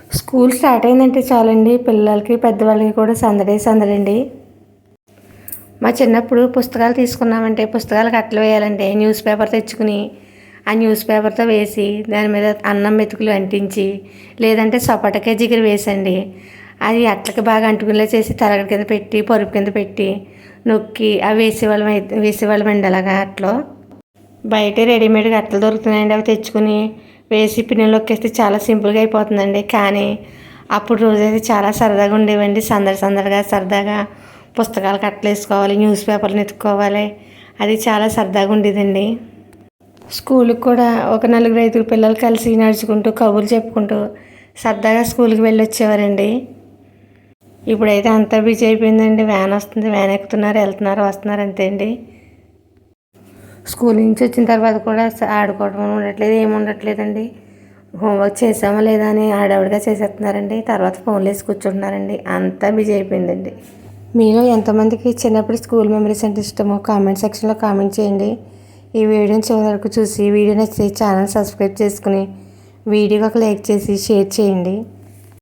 School start అయిందంటే చాలండి పిల్లలకి పెద్దవాళ్ళకి కూడా సందడే సందడండి. మా చిన్నప్పుడు పుస్తకాలు తీసుకున్నామంటే పుస్తకాలకు అట్టలు వేయాలంటే న్యూస్ పేపర్ తెచ్చుకుని ఆ న్యూస్ పేపర్తో వేసి దాని మీద అన్నం మెతుకులు అంటించి లేదంటే సపటకే జిగిరి వేసండి అది అట్లకి బాగా అంటుకునేలా చేసి తలగడ కింద పెట్టి పరుపు కింద పెట్టి నొక్కి అవి వేసేవాళ్ళమండి. అలాగా అట్లో బయట రెడీమేడ్గా అట్టలు దొరుకుతున్నాయండి. అవి తెచ్చుకుని వేసి పిన్నెలు నొక్కేస్తే చాలా సింపుల్గా అయిపోతుందండి. కానీ అప్పుడు రోజైతే చాలా సరదాగా ఉండేవండి. సందడిగా సరదాగా పుస్తకాలకు అట్టలు వేసుకోవాలి, న్యూస్ పేపర్లు ఎత్తుక్కోవాలి, అది చాలా సరదాగా ఉండేదండి. స్కూల్కి కూడా ఒక 4-5 పిల్లలు కలిసి నడుచుకుంటూ కబుర్లు చెప్పుకుంటూ సరదాగా స్కూల్కి వెళ్ళి వచ్చేవారండి. ఇప్పుడైతే అంతా బిజీ అయిపోయిందండి. వ్యాన్ వస్తుంది, వ్యాన్ ఎక్కుతున్నారు, వెళ్తున్నారు, వస్తున్నారు, అంతే అండి. స్కూల్ నుంచి వచ్చిన తర్వాత కూడా ఆడుకోవడం ఉండట్లేదు, ఏమి ఉండట్లేదండి. హోంవర్క్ చేసామా లేదా అని ఆడవిడిగా చేసేస్తున్నారండి. తర్వాత ఫోన్లు వేసి కూర్చుంటున్నారండి. అంతా బిజీ అయిపోయిందండి. మీలో ఎంతమందికి చిన్నప్పుడు స్కూల్ మెమరీస్ అంటే ఇష్టమో కామెంట్ సెక్షన్లో కామెంట్ చేయండి. ఈ వీడియోని చివరి వరకు చూసి వీడియో నచ్చితే ఛానల్ సబ్స్క్రైబ్ చేసుకుని వీడియోకి ఒక లైక్ చేసి షేర్ చేయండి.